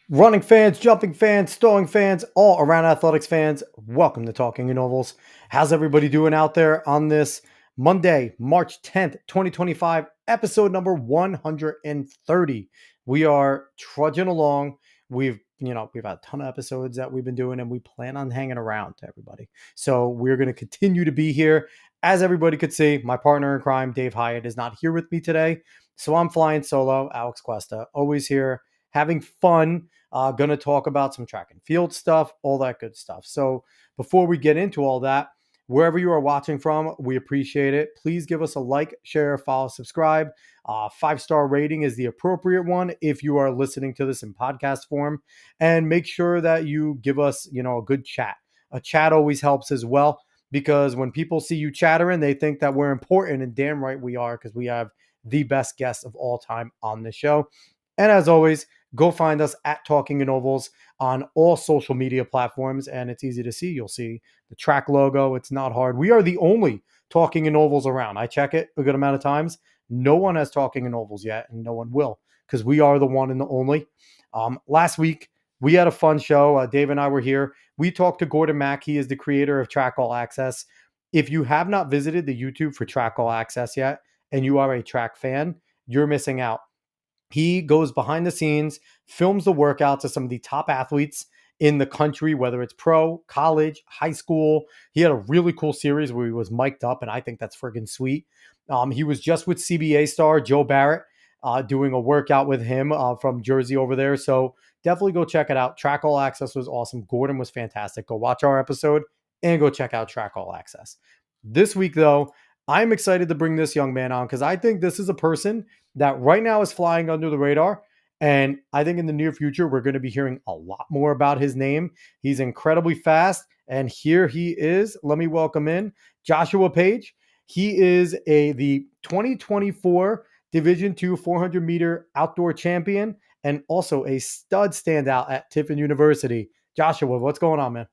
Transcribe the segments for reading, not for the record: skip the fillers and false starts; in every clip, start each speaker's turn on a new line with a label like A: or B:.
A: Running fans, jumping fans, stowing fans, all around athletics fans, welcome to Talking in Ovals. How's everybody doing out there on this Monday, March 10th, 2025, episode number 130? We are trudging along. We've had a ton of episodes that we've been doing, and we plan on hanging around to everybody. So we're going to continue to be here. As everybody could see, my partner in crime, Dave Hyatt, is not here with me today. So I'm flying solo, Alex Cuesta, always here, having fun. Going to talk about some track and field stuff, all that good stuff. So before we get into all that, wherever you are watching from, we appreciate it. Please give us a like, share, follow, subscribe. 5-star rating is the appropriate one if you are listening to this in podcast form. And make sure that you give us, a good chat. A chat always helps as well, because when people see you chattering, they think that we're important, and damn right we are, because we have the best guests of all time on the show. And as always, go find us at Talking in Ovals on all social media platforms, and it's easy to see. You'll see the track logo. It's not hard. We are the only Talking in Ovals around. I check it a good amount of times. No one has Talking in Ovals yet, and no one will, because we are the one and the only. Last week, we had a fun show. Dave and I were here. We talked to Gordon Mack. He is the creator of Track All Access. If you have not visited the YouTube for Track All Access yet, and you are a track fan, you're missing out. He goes behind the scenes, films the workouts of some of the top athletes in the country, whether it's pro, college, high school. He had a really cool series where he was mic'd up, and I think that's friggin' sweet. He was just with CBA star Joe Barrett doing a workout with him from Jersey over there. So definitely go check it out. Track All Access was awesome. Gordon was fantastic. Go watch our episode and go check out Track All Access. This week, though, I'm excited to bring this young man on, because I think this is a person that right now is flying under the radar. And I think in the near future, we're going to be hearing a lot more about his name. He's incredibly fast. And here he is. Let me welcome in Joshua Page. He is the 2024 Division II 400-meter outdoor champion, and also a stud standout at Tiffin University. Joshua, what's going on, man?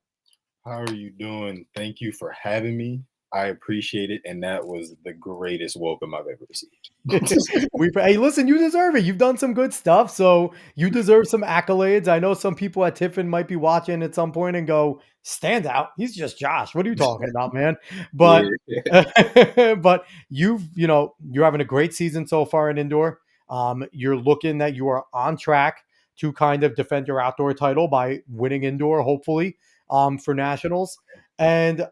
B: How are you doing? Thank you for having me. I appreciate it, and that was the greatest welcome I've ever received.
A: Hey, listen, you deserve it. You've done some good stuff, so you deserve some accolades. I know some people at Tiffin might be watching at some point and go, "Stand out? He's just Josh. What are you talking about, man?" But but you're having a great season so far in indoor. You're looking that you are on track to kind of defend your outdoor title by winning indoor, hopefully, for nationals. And,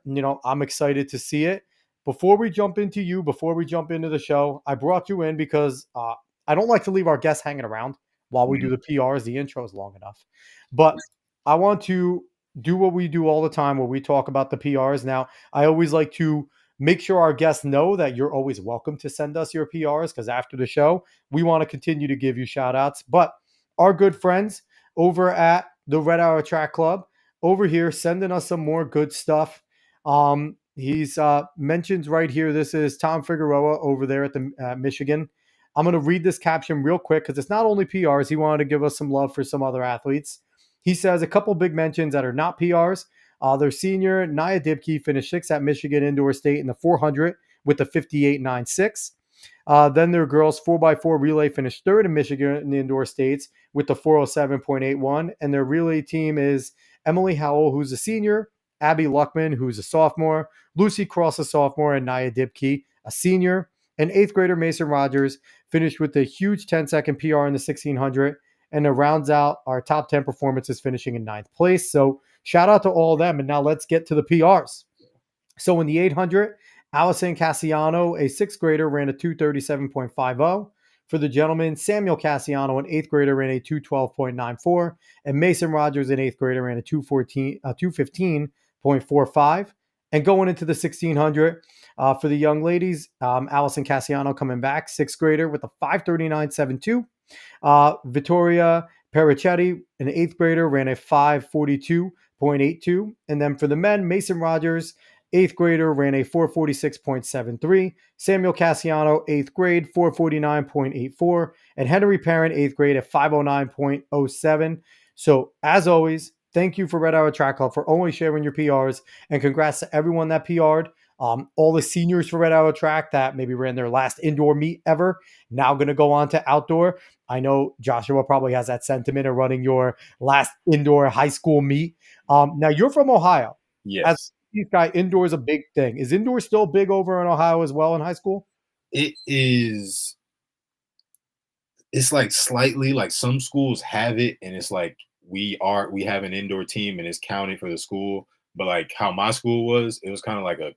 A: I'm excited to see it. Before we jump into the show, I brought you in because I don't like to leave our guests hanging around while we do the PRs. The intro is long enough. But I want to do what we do all the time, where we talk about the PRs. Now, I always like to make sure our guests know that you're always welcome to send us your PRs, because after the show, we want to continue to give you shout outs. But our good friends over at the Red Hour Track Club, over here, sending us some more good stuff. He's mentions right here. This is Tom Figueroa over there at the Michigan. I'm going to read this caption real quick, because it's not only PRs. He wanted to give us some love for some other athletes. He says a couple big mentions that are not PRs. Their senior, Nia Dibke, finished 6th at Michigan Indoor State in the 400 with a 58.96. Then their girls 4x4 relay finished 3rd in Michigan in the Indoor States with the 407.81. And their relay team is Emily Howell, who's a senior, Abby Luckman, who's a sophomore, Lucy Cross, a sophomore, and Nia Dibke, a senior. And 8th grader Mason Rogers finished with a huge 10-second PR in the 1600, and it rounds out our top 10 performances, finishing in 9th place. So shout out to all of them. And now let's get to the PRs. So in the 800, Allison Cassiano, a 6th grader, ran a 237.50. For the gentlemen, Samuel Cassiano, an 8th grader, ran a 212.94, and Mason Rogers, an 8th grader, ran a 215.45. And going into the 1600, for the young ladies, Allison Cassiano coming back, 6th grader, with a 539.72. Vittoria Pericetti, an 8th grader, ran a 542.82. And then for the men, Mason Rogers, eighth grader, ran a 446.73. Samuel Cassiano, eighth grade, 449.84. And Henry Parent, eighth grade, at 509.07. So, as always, thank you for Red Arrow Track Club for always sharing your PRs. And congrats to everyone that PR'd. All the seniors for Red Arrow Track that maybe ran their last indoor meet ever, now going to go on to outdoor. I know Joshua probably has that sentiment of running your last indoor high school meet. Now you're from Ohio. As
B: Yes,
A: a guy, indoor is a big thing. Is indoor still big over in Ohio as well in high school?
B: it is. It's like slightly like some schools have it, and it's like we have an indoor team and it's counted for the school. But like how my school was, it was kind of like a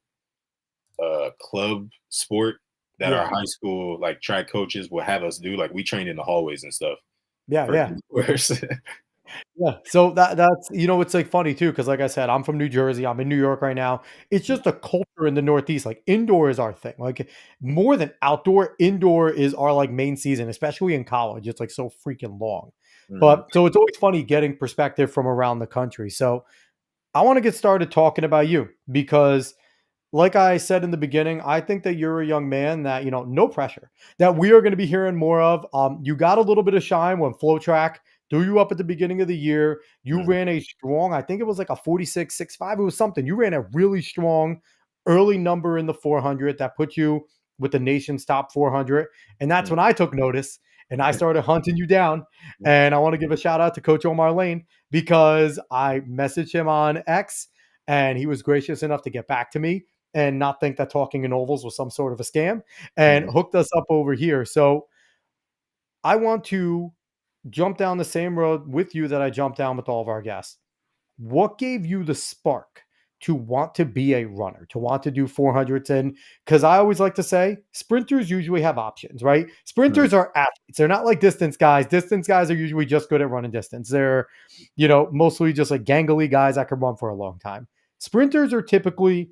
B: club sport that our
A: Yeah,
B: high school like track coaches would have us do. Like we trained in the hallways and stuff
A: yeah,
B: for
A: yeah.
B: indoors.
A: Yeah, so that's it's like funny too because like I said, I'm from New Jersey. I'm in New York right now. It's just a culture in the Northeast. Like indoor is our thing. Like more than outdoor, indoor is our like main season, especially in college. It's like so freaking long.
B: Mhm,
A: But so it's always funny getting perspective from around the country. So I want to get started talking about you because like I said in the beginning, I think that you're a young man that, no pressure, that we are going to be hearing more of. You got a little bit of shine when Flow Track threw you up at the beginning of the year. You
B: mhm,
A: ran a strong, I think it was like a 46.65. It was something. You ran a really strong early number in the 400 that put you with the nation's top 400. And that's
B: mhm,
A: when I took notice and I started hunting you down. And I want to give a shout out to Coach Omar Lane because I messaged him on X and he was gracious enough to get back to me and not think that talking in ovals was some sort of a scam and
B: mhm,
A: hooked us up over here. So I want to jump down the same road with you that I jumped down with all of our guests. What gave you the spark to want to be a runner, to want to do 400s? And because I always like to say, sprinters usually have options, right?
B: mhm.
A: Sprinters are athletes. They're not like distance guys. Distance guys are usually just good at running distance. They're, mostly just like gangly guys that can run for a long time. Sprinters are typically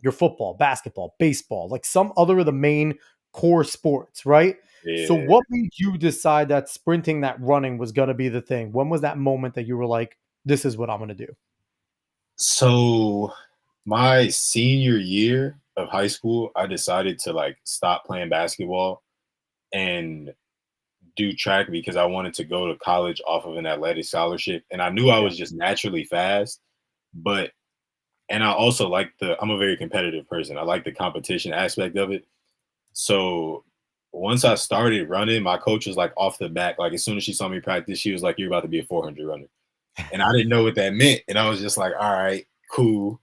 A: your football, basketball, baseball, like some other of the main core sports, right? So
B: Yeah.
A: what made you decide that sprinting, that running was going to be the thing? When was that moment that you were like, this is what I'm going to do?
B: So my senior year of high school, I decided to like stop playing basketball and do track because I wanted to go to college off of an athletic scholarship. And I knew I
A: Yeah.
B: was just naturally fast, but and I also like I'm a very competitive person. I like the competition aspect of it. So once I started running, my coach was like off the back, like as soon as she saw me practice, she was like, "You're about to be a 400 runner." And I didn't know what that meant. And I was just like, all right, cool.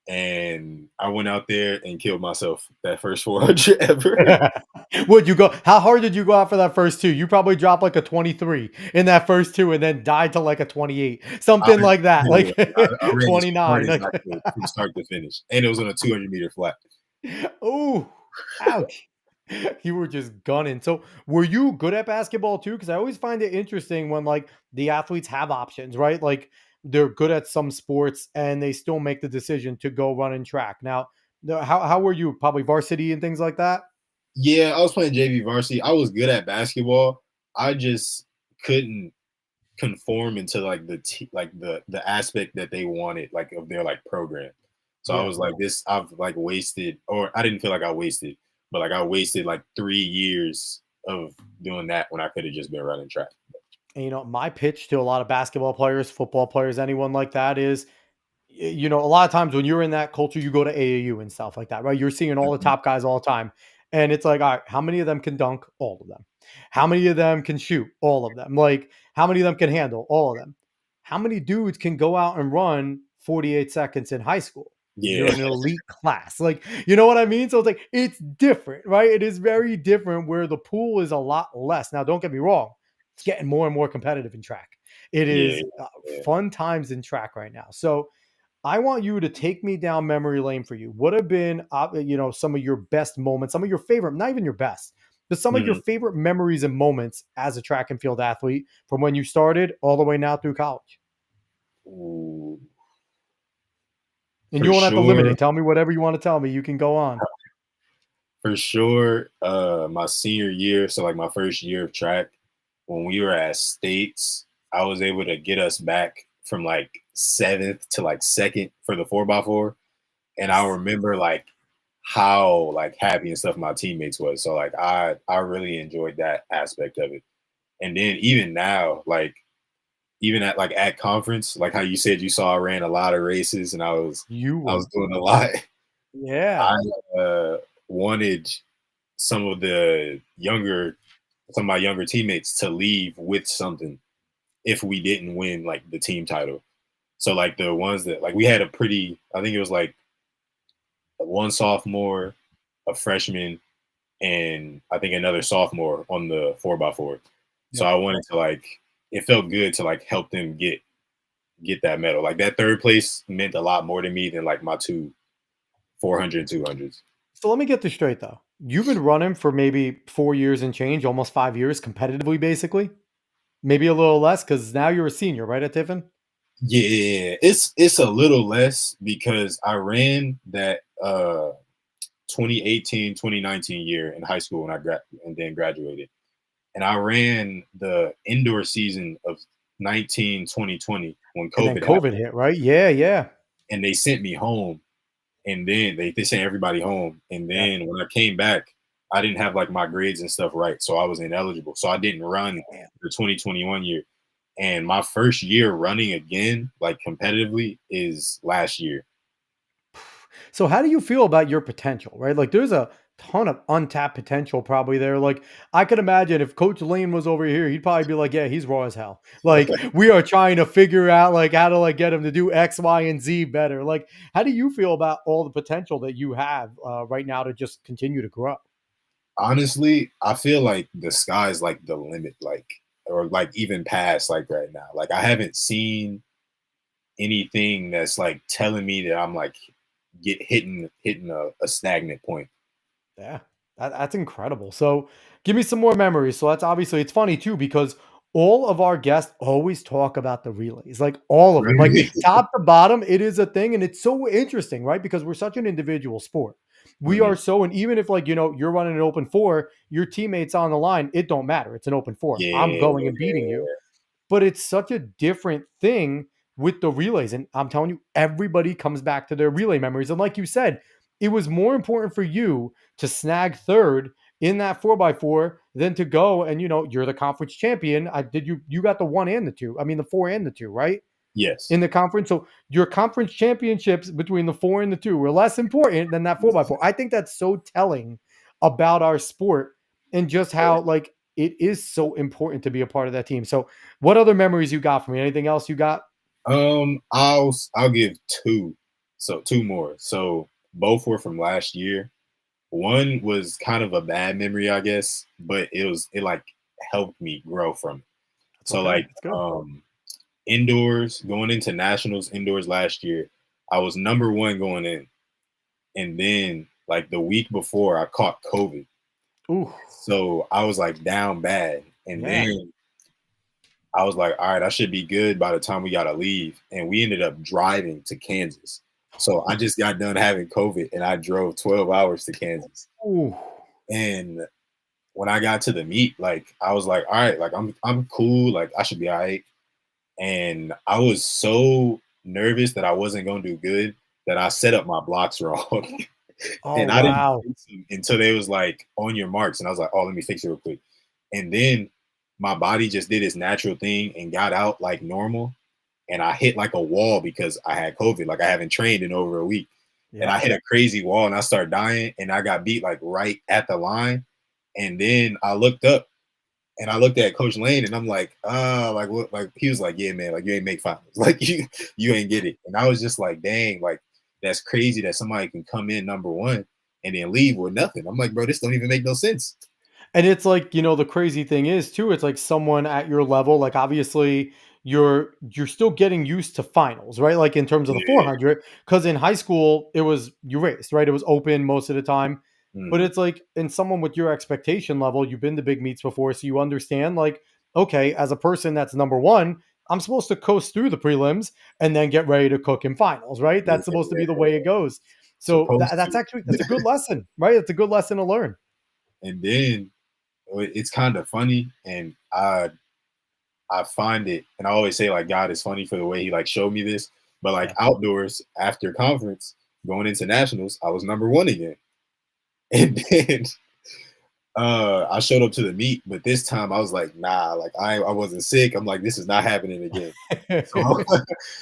B: And I went out there and killed myself that first 400 ever.
A: Would you go? How hard did you go out for that first two? You probably dropped like a 23 in that first two, and then died to like a 28,
B: I,
A: something like that,
B: yeah,
A: like
B: I ran as hard
A: 29.
B: as
A: Like,
B: I could from start to finish. And it was on a 200-meter flat.
A: oh, ouch! You were just gunning. So, were you good at basketball too? Because I always find it interesting when like the athletes have options, right? Like they're good at some sports and they still make the decision to go run and track. Now, how were you? Probably varsity and things like that.
B: Yeah, I was playing JV varsity. I was good at basketball. I just couldn't conform into like like the aspect that they wanted, like of their like program. So I
A: Yeah.
B: was like, this I've like wasted, or I didn't feel like I wasted, but like I wasted like 3 years of doing that when I could have just been running track.
A: And, my pitch to a lot of basketball players, football players, anyone like that is, a lot of times when you're in that culture, you go to AAU and stuff like that, right? You're seeing all the
B: Mhm.
A: top guys all the time. And it's like, all right, how many of them can dunk? All of them. How many of them can shoot? All of them. Like, how many of them can handle? All of them. How many dudes can go out and run 48 seconds in high school? You're
B: Yeah,
A: an elite class. Like, you know what I mean? So it's like, it's different, right? It is very different where the pool is a lot less. Now, don't get me wrong, it's getting more and more competitive in track. It
B: yeah,
A: is
B: yeah.
A: fun times in track right now. So, I want you to take me down memory lane for you. What have been, some of your best moments, some of your favorite, not even your best, but some of your
B: Mhm.
A: favorite memories and moments as a track and field athlete from when you started all the way now through college?
B: Ooh,
A: And
B: for
A: you won't have to limit
B: sure,
A: it. Tell me whatever you want to tell me. You can go on.
B: for sure. My senior year, so like my first year of track, when we were at states, I was able to get us back from like seventh to like second for the 4x4. And I remember like how like happy and stuff my teammates was. So like I really enjoyed that aspect of it. And then even now, like even at conference, like how you said you saw I ran a lot of races and
A: You
B: I was
A: were.
B: doing a lot.
A: Yeah.
B: I wanted some of the younger some of my younger teammates to leave with something if we didn't win like the team title. So like the ones that like we had a pretty I think it was like one sophomore, a freshman, and I think another sophomore on the 4x4. So
A: Yep.
B: I wanted to like it felt good to like help them get that medal. Like that third place meant a lot more to me than like my two 400 and 200s.
A: So let me get this straight though. You've been running for maybe 4 years and change, almost 5 years competitively, basically. Maybe a little less because now you're a senior, right, at Tiffin?
B: Yeah, it's a little less because I ran that 2018, 2019 year in high school when and then graduated. And I ran the indoor season of 19, 2020 when
A: And then
B: COVID
A: COVID
B: happened.
A: hit, right? Yeah, yeah.
B: And they sent me home. And then they sent everybody home. And
A: Yeah.
B: then when I came back, I didn't have like my grades and stuff right. So I was ineligible. So I didn't run
A: Damn.
B: the 2021 year. And my first year running again, like competitively, is last year.
A: So how do you feel about your potential, right? Like there's a ton of untapped potential probably there. Like I could imagine if Coach Lane was over here, he'd probably be like, yeah, he's raw as hell. Like we are trying to figure out like how to like get him to do X, Y, and Z better. Like how do you feel about all the potential that you have right now to just continue to grow?
B: Honestly, I feel like the sky's like the limit, like or like even past like right now. Like I haven't seen anything that's like telling me that I'm like hitting a stagnant point.
A: Yeah, that's incredible. So give me some more memories. So that's obviously it's funny too because all of our guests always talk about the relays, like all of them, like
B: Right?
A: top to bottom. It is a thing, and it's so interesting, right? Because we're such an individual sport. We
B: Mhm.
A: are so, and even if like you're running an open four, your teammates on the line, it don't matter. It's an open four. I'm
B: Yeah.
A: going and beating you, but it's such a different thing with the relays. And I'm telling you, everybody comes back to their relay memories. And like you said, it was more important for you to snag third in that 4x4 than to go and you're the conference champion. You got the one and the two. I mean the four and the two, right?
B: Yes.
A: In the conference. So your conference championships between the four and the two were less important than that 4x4. I think that's so telling about our sport and just how like it is so important to be a part of that team. So what other memories you got from me? Anything else you got?
B: I'll give two. So two more. So both were from last year. One was kind of a bad memory, I guess, but it like helped me grow from it.
A: That's
B: So
A: okay.
B: like
A: That's good.
B: indoors, going into nationals indoors last year, I was number one going in. And then like the week before I caught COVID.
A: Ooh,
B: So I was like down bad. And
A: yeah.
B: then I was like, all right, I should be good by the time we gotta leave. And we ended up driving to Kansas. So I just got done having COVID and I drove 12 hours to Kansas.
A: Ooh,
B: And when I got to the meet, like I was like, all right, like I'm cool, like I should be all right. And I was so nervous that I wasn't gonna do good that I set up my blocks wrong.
A: oh
B: And I didn't
A: wow.
B: fix them until they was like on your marks. And I was like, oh, let me fix it real quick. And then my body just did its natural thing and got out like normal. And I hit like a wall because I had COVID. Like I haven't trained in over a week. And I
A: Yep.
B: hit a crazy wall and I started dying and I got beat like right at the line. And then I looked up and I looked at Coach Lane and I'm like, like what? Like he was like, yeah, man, like you ain't make finals, like you ain't get it. And I was just like, dang, like that's crazy that somebody can come in number one and then leave with nothing. I'm like, bro, this don't even make no sense.
A: And it's like, the crazy thing is too, it's like someone at your level, like obviously you're still getting used to finals, right? Like in terms of the
B: Yeah.
A: 400, because in high school it was you raced, right? It was open most of the time. But
B: Mhm.
A: it's like in someone with your expectation level, you've been to big meets before, so you understand like, okay, as a person that's number one, I'm supposed to coast through the prelims and then get ready to cook in finals, right?
B: Yeah,
A: That's supposed to be the way it goes. So
B: supposed
A: that's
B: to.
A: actually that's a good lesson, right? It's a good lesson to learn.
B: And then it's kind of funny, and I I find it, and I always say like God is funny for the way He like showed me this. But like
A: Yeah.
B: outdoors after conference, going into nationals, I was number one again, and then I showed up to the meet, but this time I was like, nah, like I wasn't sick. I'm like, this is not happening again. So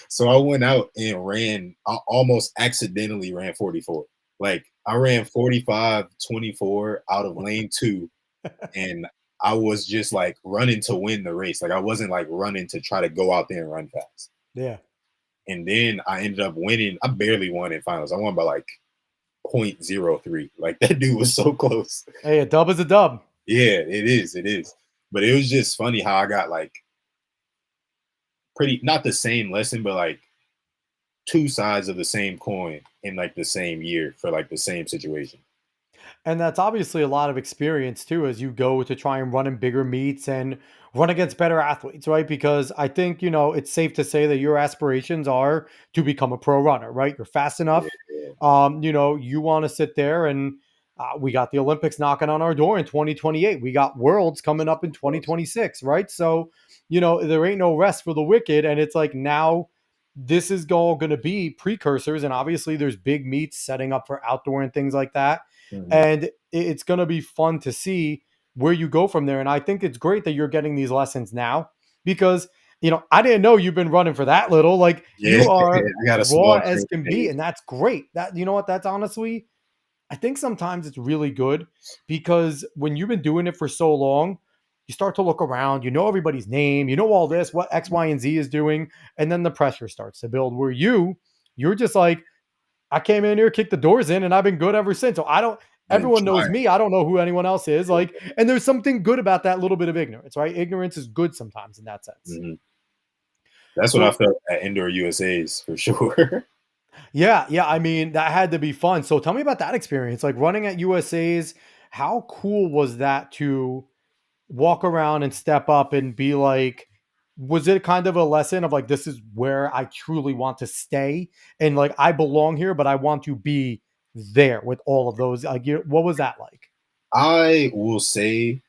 B: so I went out and ran. I almost accidentally ran 44. Like I ran 45:24 out of lane two, and I was just like running to win the race. Like I wasn't like running to try to go out there and run fast.
A: Yeah.
B: And then I ended up winning. I barely won in finals. I won by like 0.03. Like that dude was so close.
A: Hey, a dub is a dub.
B: Yeah, it is. It is. But it was just funny how I got like pretty not the same lesson, but like two sides of the same coin in like the same year for like the same situation.
A: And that's obviously a lot of experience too as you go to try and run in bigger meets and run against better athletes, right? Because I think, it's safe to say that your aspirations are to become a pro runner, right? You're fast
B: Yeah,
A: enough.
B: yeah, of
A: You want to sit there and we got the Olympics knocking on our door in 2028. We got Worlds coming up in
B: course.
A: 2026, right? So, there ain't no rest for the wicked. And it's like now this is all going to be precursors. And obviously there's big meets setting up for outdoor and things like that,
B: Mhm.
A: and it's going to be fun to see where you go from there. And I think it's great that you're getting these lessons now because, I didn't know you've been running for that little. Like
B: Yeah,
A: you are
B: I got a
A: raw
B: small
A: as
B: training
A: can be.
B: phase.
A: And that's great. That, you know what? That's honestly, I think sometimes it's really good because when you've been doing it for so long, you start to look around, everybody's name, all this, what X, Y, and Z is doing. And then the pressure starts to build where you're just like, I came in here, kicked the doors in, and I've been good ever since. So I don't,
B: Been
A: everyone knows
B: trying.
A: me. I don't know who anyone else is. Like, and there's something good about that little bit of ignorance, right? Ignorance is good sometimes in that sense.
B: Mhm. That's what I
A: So,
B: felt at indoor USA's for sure.
A: yeah, yeah. I mean, that had to be fun. So tell me about that experience. Like running at USA's, how cool was that to walk around and step up and be like, was it kind of a lesson of like, this is where I truly want to stay and like I belong here, but I want to be there with all of those? Like, what was that like?
B: I will say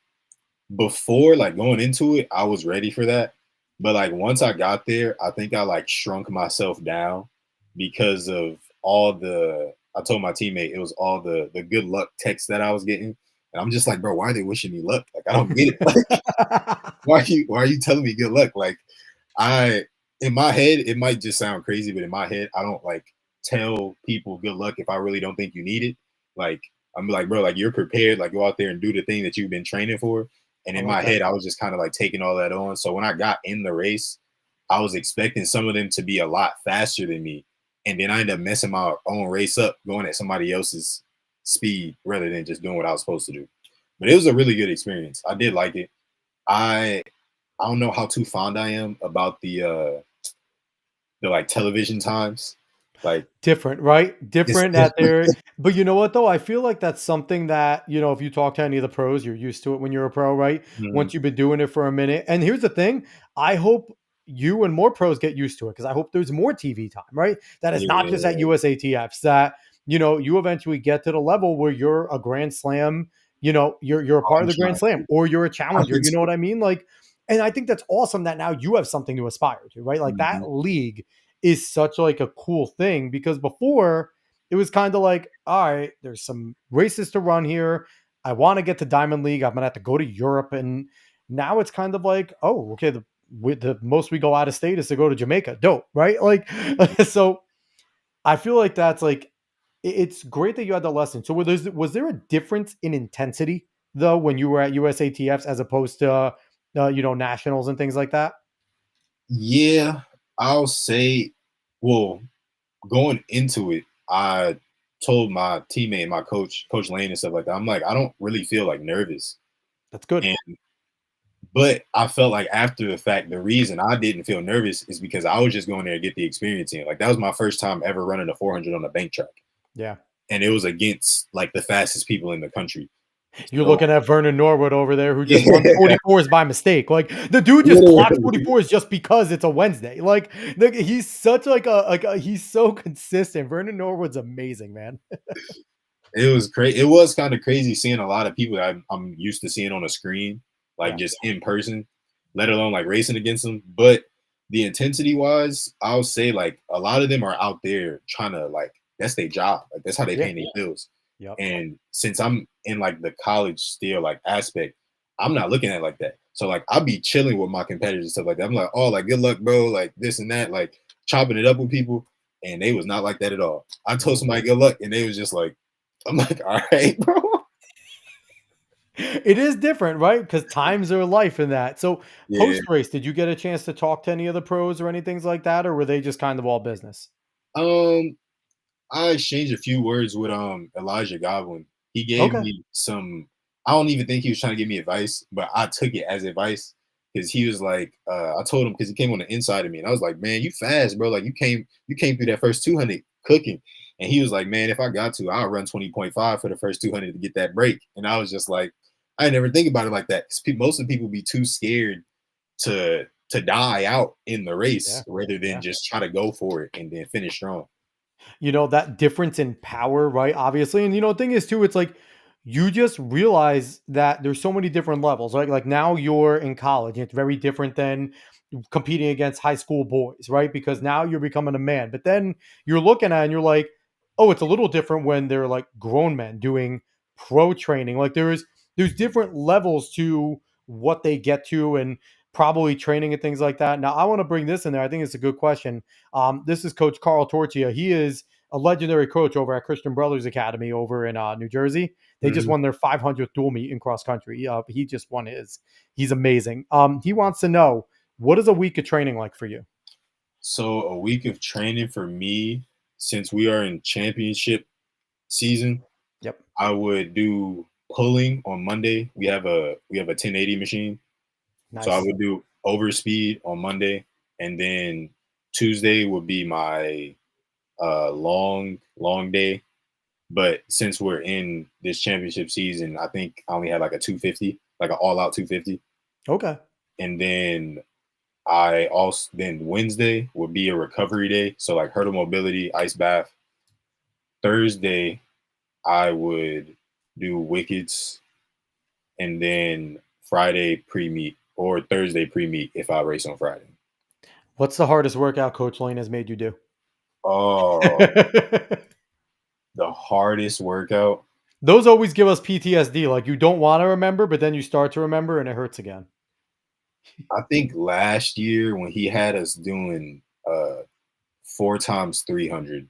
B: before like going into it, I was ready for that. But like once I got there, I think I like shrunk myself down because of all the I told my teammate it was all the good luck texts that I was getting. And I'm just like, bro, why are they wishing me luck? Like I don't get it. Like why are you telling me good luck? Like I in my head, it might just sound crazy, but in my head, I don't like tell people good luck if I really don't think you need it. Like I'm like, bro, like you're prepared, like go out there and do the thing that you've been training for. And
A: I
B: in
A: like
B: my
A: that.
B: head, I was just kind of like taking all that on. So when I got in the race, I was expecting some of them to be a lot faster than me. And then I ended up messing my own race up, going at somebody else's speed rather than just doing what I was supposed to do. But it was a really good experience. I did like it. I I don't know how too fond I am about the like television times. Like
A: Different, right?
B: it's
A: Different that
B: different.
A: they're, but you know what though? I feel like that's something that, if you talk to any of the pros, you're used to it when you're a pro, right?
B: Mhm.
A: Once you've been doing it for a minute. And here's the thing, I hope you and more pros get used to it because I hope there's more TV time, right? That is not just at
B: Yeah,
A: USATFs, that, you eventually get to the level where you're a Grand Slam, you're a part of
B: I'm
A: the Grand
B: trying
A: Slam
B: to.
A: or you're a
B: I'm
A: challenger. You know what I mean? Like, and I think that's awesome that now you have something to aspire to, right? Like that
B: Mhm.
A: league is such like a cool thing because before it was kind of like, all right, there's some races to run here. I want to get to Diamond League. I'm gonna have to go to Europe, and now it's kind of like, oh, okay, the most we go out of state is to go to Jamaica. Dope, right? Like, so I feel like that's like it's great that you had the lesson. So was there a difference in intensity though when you were at USATFs as opposed to nationals and things like that?
B: Yeah, I'll say, well, going into it, I told my teammate, my coach, Coach Lane and stuff like that. I'm like, I don't really feel like nervous.
A: That's good.
B: And but I felt like after the fact, the reason I didn't feel nervous is because I was just going there to get the experience in. Like that was my first time ever running a 400 on a bank track.
A: Yeah.
B: And it was against like the fastest people in the country.
A: You're
B: So
A: looking at Vernon Norwood over there who just runs
B: yeah,
A: 44s by mistake. Like the dude just clocks
B: literally,
A: 44s just because it's a Wednesday. Like he's such he's so consistent. Vernon Norwood's amazing, man.
B: it was crazy. It was kind of crazy seeing a lot of people that I'm used to seeing on a screen, like
A: Yeah.
B: just in person. let alone like racing against them. But the intensity wise, I'll say like a lot of them are out there trying to like that's their job. Like that's how they
A: Yeah.
B: pay their bills.
A: Yep.
B: And since I'm in like the college still like aspect, I'm not looking at it like that. So like I'll be chilling with my competitors and stuff like that. I'm like, oh, like good luck, bro, like this and that, like chopping it up with people. And they was not like that at all. I told somebody good luck, and they was just like, I'm like, all right, bro.
A: It is different, right? Because times are life in that. So
B: Yeah.
A: post race, did you get a chance to talk to any of the pros or anything like that, or were they just kind of all business?
B: Um, I exchanged a few words with Elijah Godwin. He gave
A: Okay.
B: me some. I don't even think he was trying to give me advice, but I took it as advice because he was like, I told him because he came on the inside of me, and I was like, man, you fast, bro. Like you came through that first 200 cooking, and he was like, man, if I got to, I'll run 20.5 for the first 200 to get that break. And I was just like, I never think about it like that because most of the people be too scared to die out in the
A: Yeah.
B: race rather than
A: Yeah.
B: just try to go for it and then finish strong.
A: That difference in power, right? Obviously. And the thing is too, it's like you just realize that there's so many different levels, right? Like now you're in college. It's very different than competing against high school boys, right? Because now you're becoming a man. But then you're looking at it and you're like, oh, it's a little different when they're like grown men doing pro training. Like there's different levels to what they get to and probably training and things like that. Now I want to bring this in there. I think it's a good question. This is Coach Carl Torchia. He is a legendary coach over at Christian Brothers Academy over in New Jersey. They just
B: Mhm.
A: won their 500th dual meet in cross country. He just won his. He's amazing. He wants to know, what is a week of training like for you?
B: So a week of training for me, since we are in championship season,
A: Yep.
B: I would do pulling on Monday. We have a 1080 machine. So I
A: Nice.
B: would do overspeed on Monday. And then Tuesday would be my long day. But since we're in this championship season, I think I only had like a 250, like an all out 250.
A: Okay.
B: And then I also then Wednesday would be a recovery day. So like hurdle mobility, ice bath. Thursday I would do wickets, and then Friday pre-meet or Thursday pre-meet if I race on Friday.
A: What's the hardest workout Coach Lane has made you do?
B: Oh, the hardest workout.
A: Those always give us PTSD. Like you don't want to remember, but then you start to remember and it hurts again.
B: I think last year when he had us doing 4 times 300,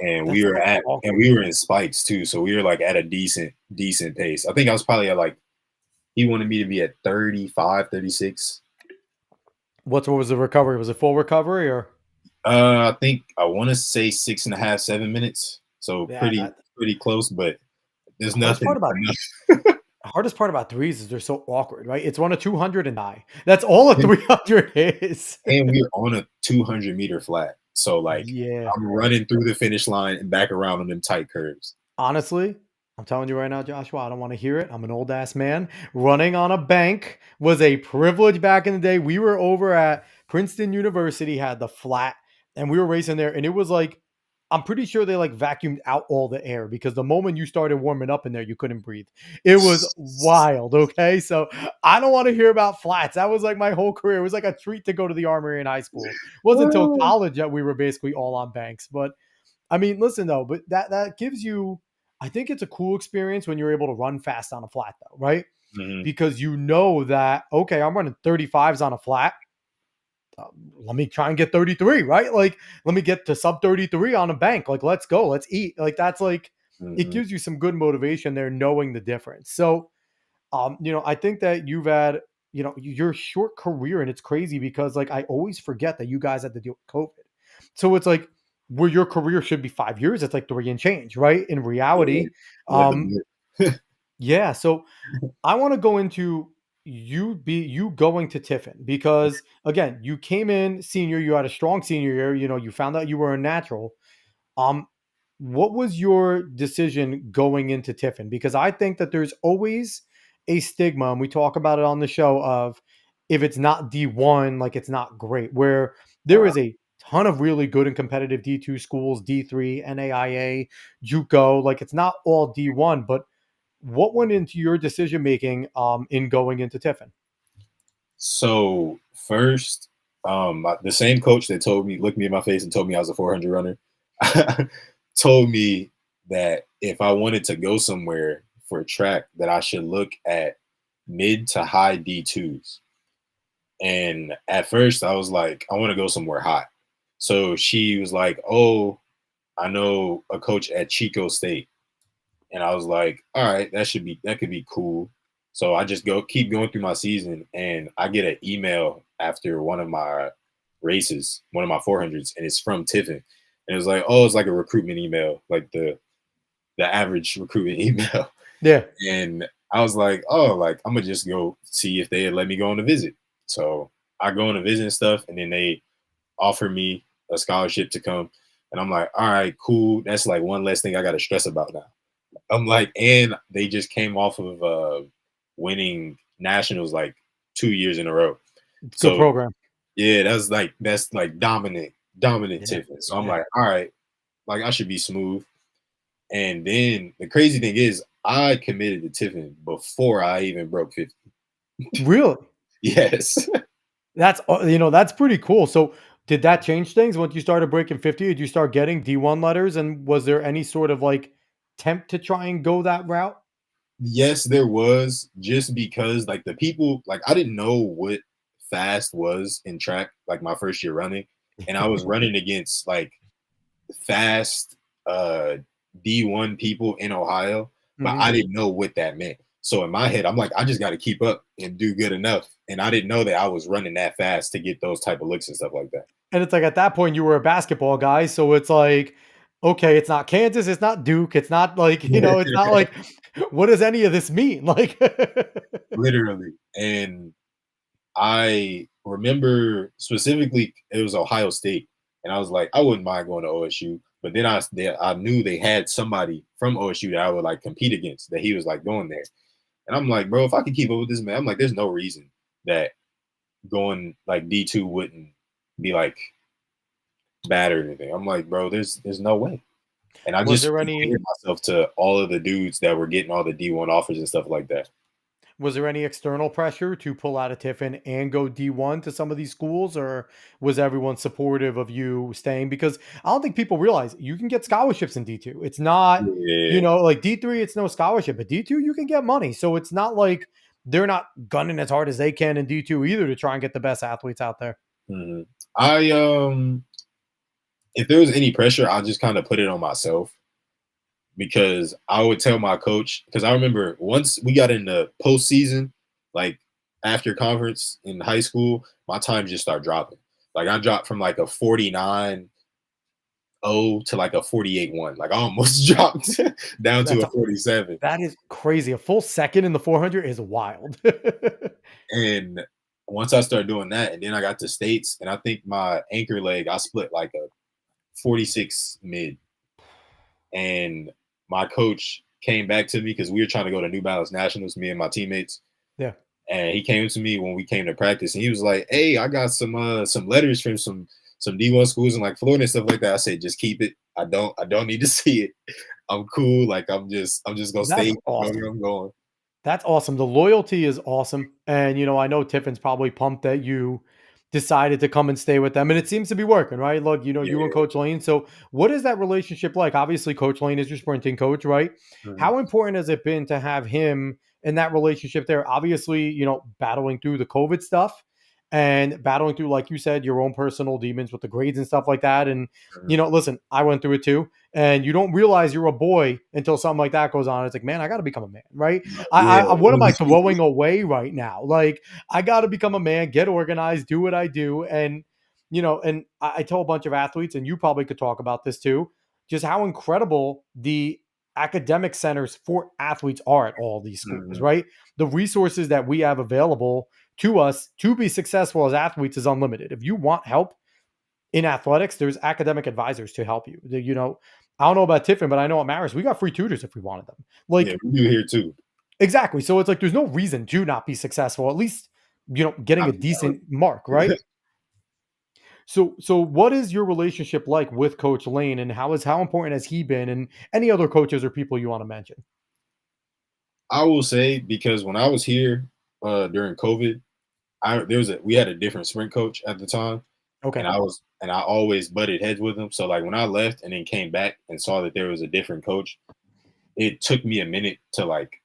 B: and
A: That's so
B: and
A: awkward.
B: we were in spikes too, so we were like at a decent pace. I think I was probably at like he wanted me to be at 35, 36.
A: What was the recovery? Was it full recovery or?
B: I think I want to say 6.5, 7 minutes. So
A: Yeah,
B: pretty close, but there's
A: hardest part
B: nothing
A: about
B: enough.
A: hardest part about threes is they're so awkward, right? It's one of 200 and die. That's all a 300 is.
B: And we're on a 200-meter flat. So like
A: Yeah.
B: I'm running through the finish line and back around on them tight curves.
A: Honestly, I'm telling you right now, Joshua, I don't want to hear it. I'm an old ass man. Running on a bank was a privilege back in the day. We were over at Princeton University, had the flat, and we were racing there. And it was like, I'm pretty sure they like vacuumed out all the air because the moment you started warming up in there, you couldn't breathe. It was wild. Okay. So I don't want to hear about flats. That was like my whole career. It was like a treat to go to the Armory in high school. It wasn't until college that we were basically all on banks. But I mean, listen though, but that gives you, I think it's a cool experience when you're able to run fast on a flat though, right?
B: Mhm.
A: Because you know that, okay, I'm running 35s on a flat. Let me try and get 33, right? Like, let me get to sub 33 on a bank. Like, let's go, let's eat. Like, that's like, it
B: Mhm.
A: gives you some good motivation there, knowing the difference. So, I think that you've had, your short career, and it's crazy because like I always forget that you guys had to deal with COVID. So it's like where your career should be 5 years, it's like three and change, right? In
B: Yeah.
A: reality.
B: What the
A: Um, yeah. So I want to go into you going to Tiffin because again, you came in senior, you had a strong senior year, you found out you were a natural. Um, what was your decision going into Tiffin? Because I think that there's always a stigma, and we talk about it on the show of if it's not D1, like it's not great. Where there
B: uh,
A: is a ton of really good and competitive D2 schools, D3, NAIA, JUCO. Like it's not all D1, but what went into your decision making in going into Tiffin?
B: So first, the same coach that told me, looked me in my face and told me I was a 400 runner, told me that if I wanted to go somewhere for track, that I should look at mid to high D2s. And at first, I was like, I want to go somewhere hot. So she was like, "Oh, I know a coach at Chico State." And I was like, all right, that could be cool. So I just keep going through my season, and I get an email after one of my races, one of my 400s, and it's from Tiffin. And it was like, oh, it's like a recruitment email, like the average recruitment email.
A: Yeah.
B: And I was like, oh, like I'm gonna just go see if they let me go on a visit. So I go on a visit and stuff, and then they offer me a scholarship to come. And I'm like, all right, cool. That's like one less thing I got to stress about now. I'm like, and they just came off of winning nationals like 2 years in a row.
A: Good
B: So
A: program.
B: yeah, that's like dominant
A: Yeah.
B: Tiffin. So I'm
A: Yeah.
B: like, all right, like I should be smooth. And then the crazy thing is, I committed to Tiffin before I even broke 50.
A: Really?
B: Yes.
A: That's that's pretty cool. So, did that change things once you started breaking 50? Did you start getting D1 letters, and was there any sort of like tempt to try and go that route?
B: Yes, there was, just because like the people, like I didn't know what fast was in track like my first year running, and I was running against like fast D1 people in Ohio, but
A: Mhm.
B: I didn't know what that meant. So in my head, I'm like, I just got to keep up and do good enough. And I didn't know that I was running that fast to get those type of looks and stuff like that.
A: And it's like at that point you were a basketball guy, so it's like, okay, it's not Kansas, it's not Duke, it's not like, it's not like what does any of this mean? Like
B: Literally. And I remember specifically it was Ohio State, and I was like, I wouldn't mind going to OSU. But then I knew they had somebody from OSU that I would like compete against, that he was like going there. And I'm like, bro, if I could keep up with this man, I'm like, there's no reason that going like D2 wouldn't be like bad or anything. I'm like, bro, there's no way. And I
A: was
B: just
A: there any
B: compared myself to all of the dudes that were getting all the D1 offers and stuff like that.
A: was there any external pressure to pull out of Tiffin and go D1 to some of these schools, or was everyone supportive of you staying? Because I don't think people realize you can get scholarships in D2. It's not,
B: Yeah.
A: like D3, it's no scholarship, but D2, you can get money. So it's not like they're not gunning as hard as they can in D2 either to try and get the best athletes out there.
B: Mhm. I if there was any pressure, I just kind of put it on myself, because I would tell my coach, because I remember once we got in the postseason, like after conference in high school, my time just started dropping. Like I dropped from like a 49.0 to like a 48.1. Like I almost dropped down to
A: That's
B: a 47.
A: that is crazy. A full second in the 400 is wild.
B: And once I started doing that, and then I got to states, and I think my anchor leg, I split like a 46 mid. And my coach came back to me because we were trying to go to New Balance Nationals, me and my teammates.
A: Yeah.
B: And he came to me when we came to practice, and he was like, "Hey, I got some letters from some D1 schools in like Florida and stuff like that." I said, "Just keep it. I don't need to see it. I'm cool. Like I'm just gonna
A: That's
B: stay where
A: awesome.
B: I'm going."
A: That's awesome. The loyalty is awesome. And, I know Tiffin's probably pumped that you decided to come and stay with them. And it seems to be working, right? Look, you and
B: Yeah.
A: Coach Lane. So, what is that relationship like? Obviously, Coach Lane is your sprinting coach, right?
B: Mhm.
A: How important has it been to have him in that relationship there? Obviously, battling through the COVID stuff and battling through, like you said, your own personal demons with the grades and stuff like that. And,
B: Mhm.
A: listen, I went through it too. And you don't realize you're a boy until something like that goes on. It's like, man, I got to become a man, right?
B: Yeah.
A: What am I throwing away right now? Like, I got to become a man, get organized, do what I do. And, and I tell a bunch of athletes, and you probably could talk about this too, just how incredible the academic centers for athletes are at all these schools,
B: Mhm.
A: right? The resources that we have available to us to be successful as athletes is unlimited. If you want help in athletics, there's academic advisors to help you. I don't know about Tiffin, but I know at Maris, we got free tutors if we wanted them.
B: Yeah,
A: Like,
B: we do here too.
A: exactly. So it's like there's no reason to not be successful, at least, getting
B: Not
A: a
B: mentality.
A: decent mark, right? So what is your relationship like with Coach Lane, and how important has he been, and any other coaches or people you want to mention?
B: I will say, because when I was here during COVID, we had a different sprint coach at the time,
A: Okay.
B: and I always butted heads with him. So like when I left and then came back and saw that there was a different coach, it took me a minute to like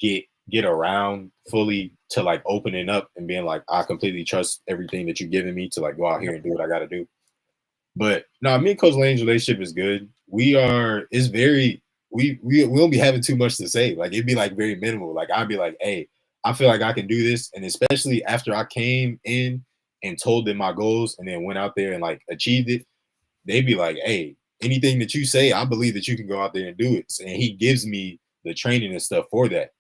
B: get around fully to like opening up and being like, I completely trust everything that you're giving me to like go out here
A: Yep.
B: and do what I got to do. But no, me and Coach Lane's relationship is good. It's very, we don't be having too much to say. Like it'd be like very minimal. Like I'd be like, hey, I feel like I can do this, and especially after I came in and told them my goals, and then went out there and like achieved it, they'd be like, hey, anything that you say, I believe that you can go out there and do it. And he gives me the training and stuff for that.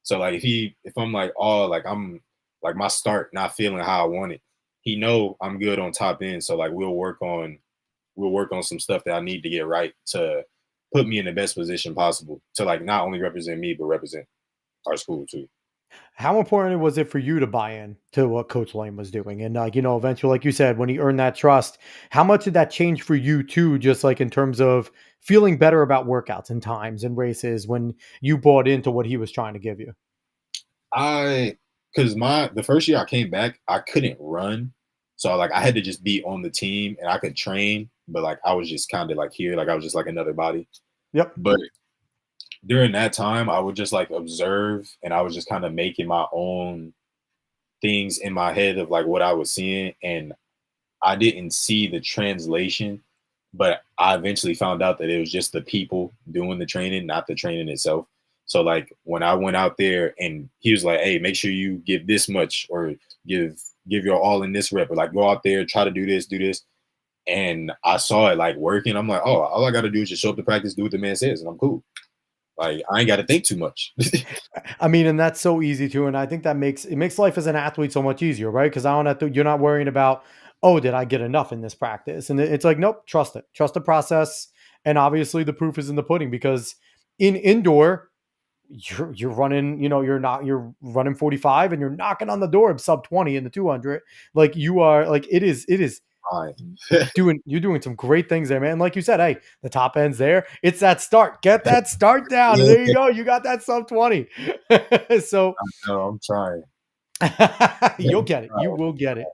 B: So like if I'm like, oh, like I'm like my start not feeling how I want it, he know I'm good on top end. So like we'll work on some stuff that I need to get right to put me in the best position possible to like not only represent me but represent our school too.
A: How important was it for you to buy in to what Coach Lane was doing? And eventually, like you said, when he earned that trust, how much did that change for you too? Just like in terms of feeling better about workouts and times and races when you bought into what he was trying to give you.
B: I because my the first year I came back, I couldn't run. So like I had to just be on the team and I could train, but like I was just kind of like here, like I was just like another body.
A: Yep.
B: But during that time, I would just like observe and I was just kind of making my own things in my head of like what I was seeing. And I didn't see the translation, but I eventually found out that it was just the people doing the training, not the training itself. So like when I went out there and he was like, "Hey, make sure you give this much or give your all in this rep or like go out there, try to do this." And I saw it like working. I'm like, "Oh, all I got to do is just show up to practice, do what the man says, and I'm cool. Like I ain't got to think too much."
A: I mean, and that's so easy too. And I think that makes life as an athlete so much easier, right? Because I don't have to, you're not worrying about, oh, did I get enough in this practice? And it's like, nope, trust it, trust the process. And obviously the proof is in the pudding because in indoor, you're running, you're running 45 and you're knocking on the door of sub 20 in the 200. Like you are like, it is
B: Fine.
A: you're doing some great things there, man. Like you said, hey, the top end's there. It's that start. Get that start down. And there you
B: Yeah,
A: go. You got that sub 20. So
B: no, I'm trying.
A: you'll get it. You will get it.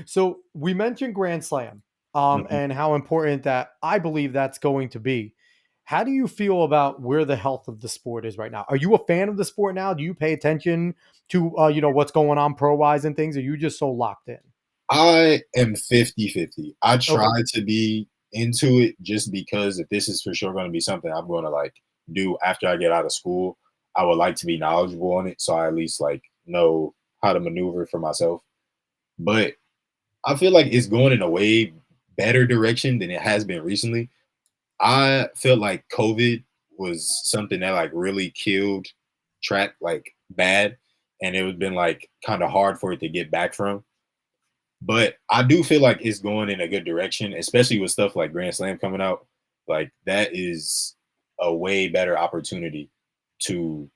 A: So we mentioned Grand Slam,
B: Mhm.
A: and how important that I believe that's going to be. How do you feel about where the health of the sport is right now? Are you a fan of the sport now? Do you pay attention to what's going on pro wise and things? Are you just so locked in?
B: I am 50-50. I
A: Okay.
B: try to be into it just because if this is for sure going to be something I'm going to like do after I get out of school, I would like to be knowledgeable on it so I at least like know how to maneuver for myself. But I feel like it's going in a way better direction than it has been recently. I feel like COVID was something that like really killed track like bad, and it was been like kind of hard for it to get back from. But I do feel like it's going in a good direction, especially with stuff like Grand Slam coming out. Like that is a way better opportunity to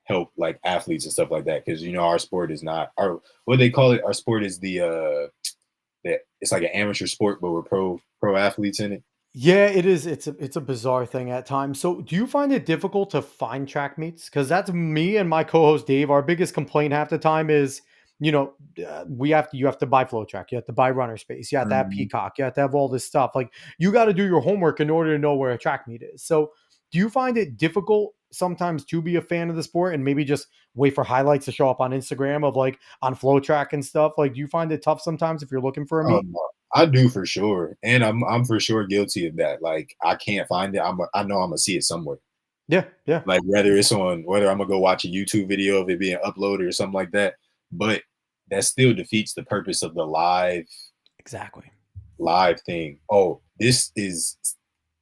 B: help like athletes and stuff like that. Cause our sport is not our what they call it, our sport is that it's like an amateur sport, but we're pro athletes in it.
A: Yeah, it is. It's a bizarre thing at times. So, do you find it difficult to find track meets? Because that's me and my co-host Dave. Our biggest complaint half the time is, you have to buy Flow Track, you have to buy Runner Space, you have to have
B: Mhm.
A: Peacock, you have to have all this stuff. Like you got to do your homework in order to know where a track meet is. So, do you find it difficult sometimes to be a fan of the sport and maybe just wait for highlights to show up on Instagram of like on Flow Track and stuff? Like, do you find it tough sometimes if you're looking for a
B: Oh,
A: meet?
B: no. I do for sure, and I'm for sure guilty of that. Like I can't find it. I know I'm gonna see it somewhere.
A: Yeah, yeah,
B: Like whether I'm gonna go watch a YouTube video of it being uploaded or something like that. But that still defeats the purpose of the
A: exactly.
B: live thing. Oh, this is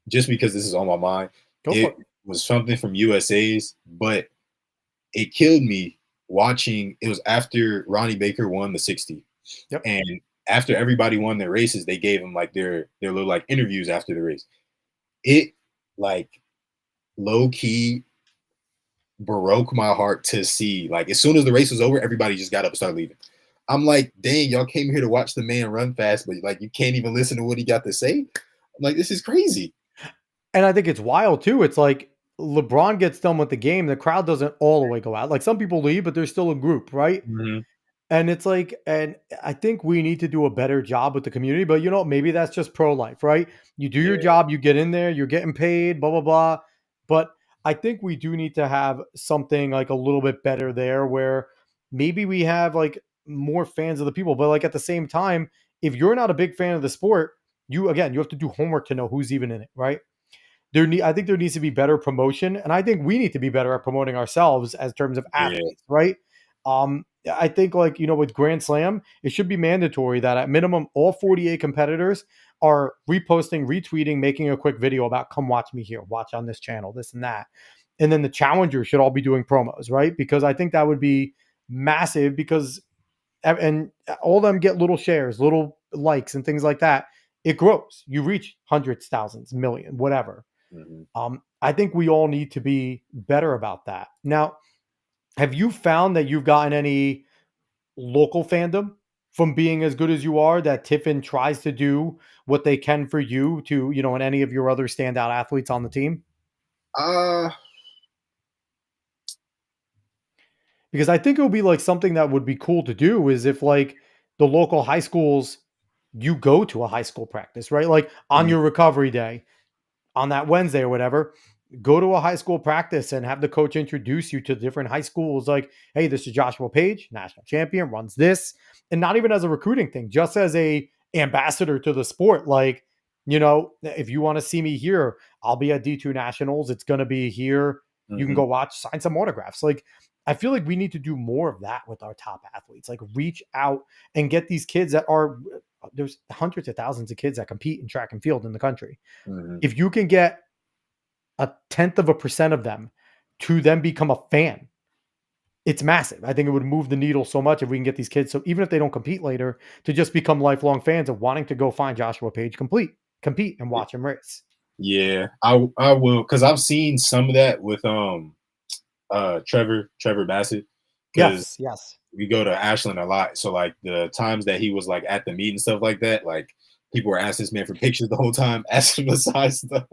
B: just because this is on my mind.
A: Go for
B: It
A: it.
B: was something from USA's, but it killed me watching. It was after Ronnie Baker won the 60,
A: Yep.
B: and after everybody won their races, they gave them like their little like interviews after the race. It like low key broke my heart to see. Like as soon as the race was over, everybody just got up and started leaving. I'm like, dang, y'all came here to watch the man run fast, but like you can't even listen to what he got to say. I'm like, this is crazy.
A: And I think it's wild too. It's like LeBron gets done with the game, the crowd doesn't all the way go out. Like some people leave, but there's still a group, right?
B: Mhm.
A: And it's like, and I think we need to do a better job with the community, but maybe that's just pro life, right? You do your
B: Yeah.
A: job, you get in there, you're getting paid, blah, blah, blah. But I think we do need to have something like a little bit better there where maybe we have like more fans of the people. But like at the same time, if you're not a big fan of the sport, you have to do homework to know who's even in it, right? I think there needs to be better promotion, and I think we need to be better at promoting ourselves as terms of
B: Yeah.
A: athletes, right? I think like with Grand Slam, it should be mandatory that at minimum all 48 competitors are reposting, retweeting, making a quick video about come watch me here, watch on this channel, this and that. And then the challengers should all be doing promos, right? Because I think that would be massive because and all of them get little shares, little likes and things like that. It grows. You reach hundreds, thousands, million, whatever.
B: Mhm.
A: I think we all need to be better about that. Now, have you found that you've gotten any local fandom from being as good as you are that Tiffin tries to do what they can for you to, and any of your other standout athletes on the team?
B: Uh,
A: Because I think it would be like something that would be cool to do is if like the local high schools, you go to a high school practice, right? Like on
B: mhm,
A: your recovery day, on that Wednesday or whatever, go to a high school practice and have the coach introduce you to different high schools. Like, hey, this is Joshua Page, national champion, runs this, and not even as a recruiting thing, just as a ambassador to the sport. Like, if you want to see me here, I'll be at D2 Nationals. It's going to be here. You can
B: mhm,
A: go watch, sign some autographs. Like, I feel like we need to do more of that with our top athletes. Like, reach out and get these kids that are there's hundreds of thousands of kids that compete in track and field in the country.
B: mhm.
A: If you can get a tenth of a percent of them to then become a fan, it's massive. I think it would move the needle so much if we can get these kids. So even if they don't compete later, to just become lifelong fans of wanting to go find Joshua Page compete and watch him race.
B: Yeah, I will because I've seen some of that with Trevor Bassett because
A: Yes, yes.
B: we go to Ashland a lot. So like the times that he was like at the meet and stuff like that, like people were asking this man for pictures the whole time, asking him to sign stuff.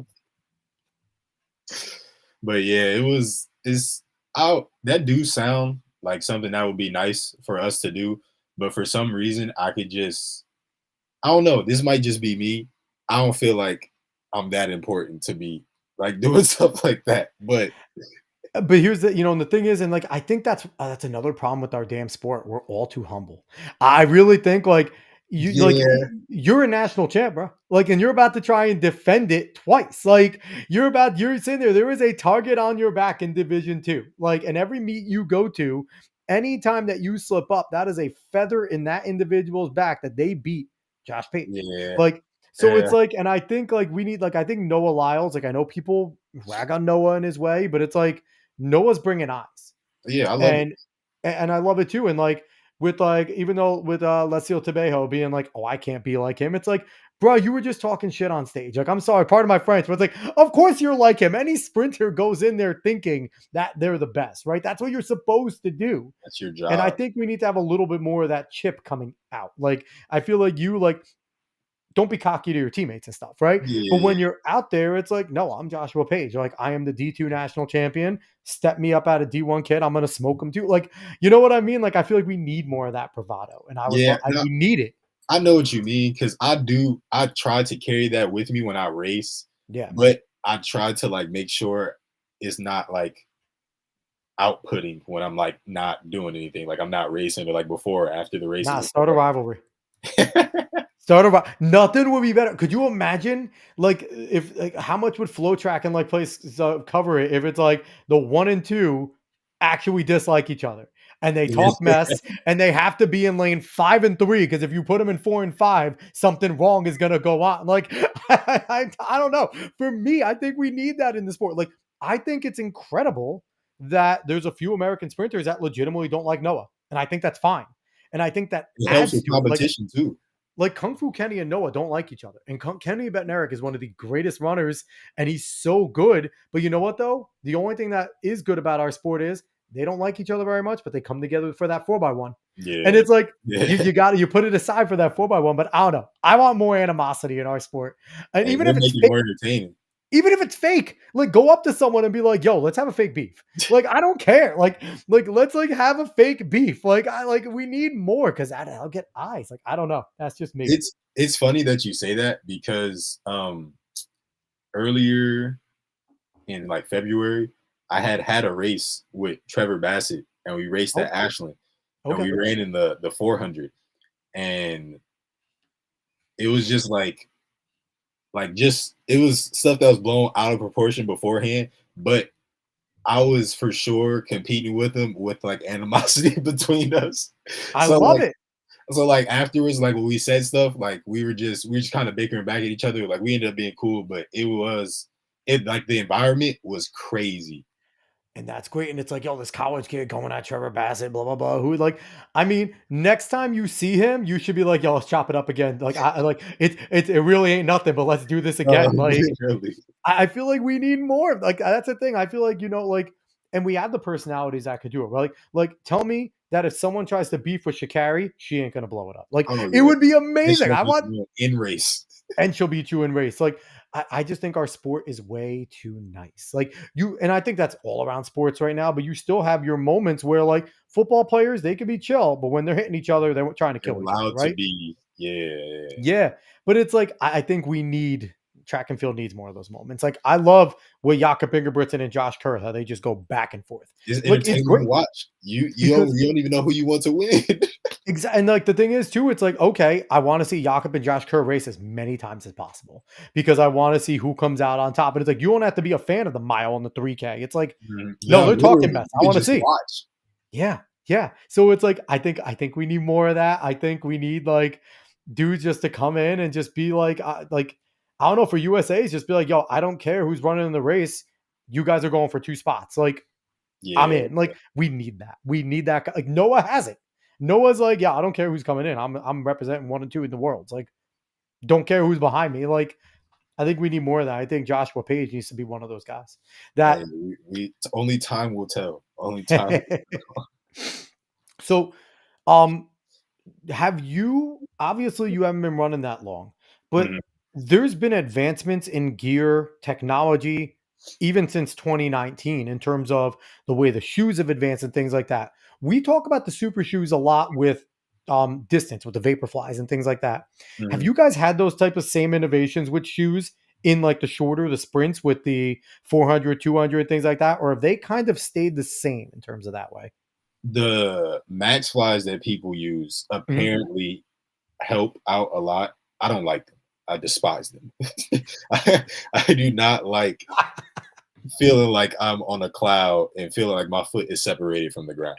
B: But yeah, it's out that do sound like something that would be nice for us to do. But for some reason I could just I don't know. This might just be me. I don't feel like I'm that important to be like doing stuff like that. But
A: But here's and the thing is, and like I think that's another problem with our damn sport. We're all too humble. I really think like
B: yeah,
A: you're a national champ, bro. Like, and you're about to try and defend it twice. Like, you're sitting there. There is a target on your back in Division Two. Like, and every meet you go to, anytime that you slip up, that is a feather in that individual's back that they beat Josh Page.
B: yeah,
A: Like, so
B: yeah,
A: it's like, and I think like we need like I think Noah Lyles. Like, I know people rag on Noah in his way, but it's like Noah's bringing eyes,
B: yeah. I love it.
A: and I love it too. And like with like even though with Leslie Tebejo being like, oh, I can't be like him. It's like, bro, you were just talking shit on stage. Like, I'm sorry, part of my French, but it's like, of course you're like him. Any sprinter goes in there thinking that they're the best, right? That's what you're supposed to do.
B: That's your
A: And I
B: job.
A: think we need to have a little bit more of that chip coming out. Like, I feel like you like don't be cocky to your teammates and stuff, right? But
B: Yeah,
A: when you're out there, it's like, no, I'm Joshua Page. Like, I am the D2 national champion. Step me up at a D1 kid. I'm gonna smoke him too. Like, you know what I mean? Like, I feel like we need more of that bravado, and
B: yeah. No,
A: we need it.
B: I know what you mean because I do. I try to carry that with me when I race,
A: Yeah,
B: but I try to like make sure it's not like outputting when I'm like not doing anything. Like I'm not racing or like before or after the races
A: nah,
B: and stuff
A: start a rivalry.
B: like.
A: Start over. Nothing would be better. Could you imagine, like, if like how much would Flow Track and like place cover it if it's like the 1 and 2 actually dislike each other and they talk mess and they have to be in lane 5 and 3 because if you put them in 4 and 5, something wrong is gonna go on. Like, I don't know. For me, I think we need that in the sport. Like, I think it's incredible that there's a few American sprinters that legitimately don't like Noah, and I think that's fine. And I think that
B: It helps
A: adds
B: with
A: to it.
B: competition too.
A: Like Kung Fu Kenny and Noah don't like each other. And Kenny Bednarik is one of the greatest runners, and he's so good. But you know what, though? The only thing that is good about our sport is they don't like each other very much, but they come together for that 4x1. And
B: Yeah,
A: it's like
B: yeah.
A: you put it aside for that 4x1, but I don't know. I want more animosity in our sport. And
B: Hey,
A: even
B: it'll
A: if it's
B: make it
A: fake,
B: more entertaining.
A: even if it's fake, like go up to someone and be like, "Yo, let's have a fake beef." Like I don't care. Like let's like have a fake beef. Like I like we need more because I'll get eyes. Like I don't know. That's just me.
B: It's funny that you say that because earlier in like February, I had a race with Trevor Bassett, and we raced at
A: Okay.
B: Ashland, and
A: Okay.
B: we ran in the 400, and it was just like just it was stuff that was blown out of proportion beforehand, but I was for sure competing with him with like animosity between us.
A: I
B: So
A: love
B: like
A: it.
B: so like afterwards, like when we said stuff, like we were just kind of bickering back at each other. Like we ended up being cool, but it like the environment was crazy.
A: And that's great. And it's like, yo, this college kid going at Trevor Bassett, blah, blah, blah. Who like, I mean, next time you see him, you should be like, yo, let's chop it up again. Like, I like it really ain't nothing, but let's do this again. Like,
B: Literally.
A: I feel like we need more. Like, that's the thing. I feel like, like, and we have the personalities that could do it. Right? Like, tell me that if someone tries to beef with Shakari, she ain't gonna blow it up. Like,
B: Oh
A: it
B: yeah.
A: would be
B: And
A: amazing.
B: she'll
A: I
B: beat
A: want
B: you in race.
A: and she'll beat you in race. Like, I just think our sport is way too nice. Like and I think that's all around sports right now, but you still have your moments where like football players, they can be chill, but when they're hitting each other, they're trying to
B: They're
A: kill each other,
B: allowed to
A: right?
B: be, yeah.
A: Yeah. But it's like, I think we need track and field needs more of those moments. Like I love what Jakob Ingebrigtsen and Josh Kerr, how they just go back and forth.
B: It's
A: Like it's
B: entertaining to
A: great
B: watch. You you don't
A: because
B: you don't even know who you want to win.
A: exactly. And like the thing is too, it's like, okay, I want to see Jakob and Josh Kerr race as many times as possible because I want to see who comes out on top. And it's like, you don't have to be a fan of the mile and the 3K. It's like,
B: Mhm.
A: no,
B: No,
A: they're talking
B: literally,
A: mess.
B: you
A: I
B: could
A: want to
B: just
A: see.
B: watch.
A: Yeah. Yeah. So it's like, I think we need more of that. I think we need like dudes just to come in and just be like, I don't know, for USA's just be like, yo, I don't care who's running in the race. You guys are going for 2 spots. Like, I'm
B: Yeah.
A: in. Like, we need that. We need that. Like, Noah has it. Noah's like, yeah, I don't care who's coming in. I'm representing 1 and 2 in the world. It's like, don't care who's behind me. Like, I think we need more of that. I think Joshua Page needs to be one of those guys.
B: Hey,
A: That
B: only time will tell. Only time.
A: so have you, obviously you haven't been running that long, but
B: Mhm.
A: there's been advancements in gear technology even since 2019 in terms of the way the shoes have advanced and things like that. We talk about the super shoes a lot with distance with the Vaporflies and things like that. Have
B: Mhm.
A: you guys had those type of same innovations with shoes in like the shorter, the sprints with the 400, 200 things like that, or have they kind of stayed the same in terms of that way?
B: The max flies that people use
A: Mhm.
B: apparently help out a lot. I don't like them. I despise them. I do not like feeling like I'm on a cloud and feeling like my foot is separated from the ground.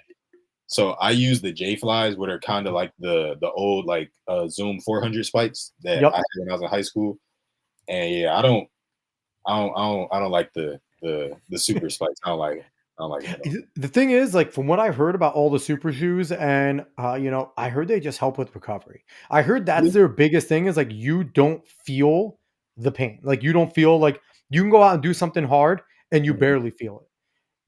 B: So I use the J flies, what are kind of like the old like Zoom 400 spikes that I
A: Yep.
B: had when I was in high school. And yeah, I don't like the super spikes. I don't like them. I don't like them at all.
A: The thing is, like, from what I've heard about all the super shoes, and I heard they just help with recovery. I heard that's
B: Yeah.
A: their biggest thing is like you don't feel the pain. Like you don't feel like you can go out and do something hard and you
B: Mhm.
A: barely feel it.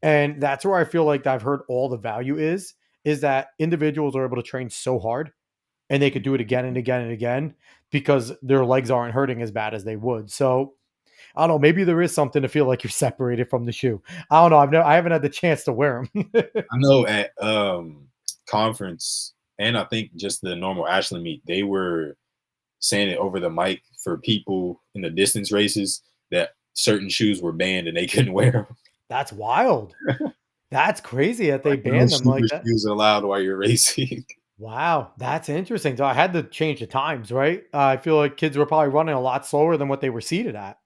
A: And that's where I feel like I've heard all the value is that individuals are able to train so hard and they could do it again and again and again because their legs aren't hurting as bad as they would. So I don't know. Maybe there is something to feel like you're separated from the shoe. I don't know. I haven't had the chance to wear them.
B: I know at conference and I think just the normal Ashland meet, they were saying it over the mic for people in the distance races that certain shoes were banned and they couldn't wear them.
A: That's wild. That's crazy that they
B: Like no
A: banned them
B: super
A: like that.
B: shoes allowed while you're racing.
A: Wow, that's interesting. So I had to change the times, right? I feel like kids were probably running a lot slower than what they were seated at.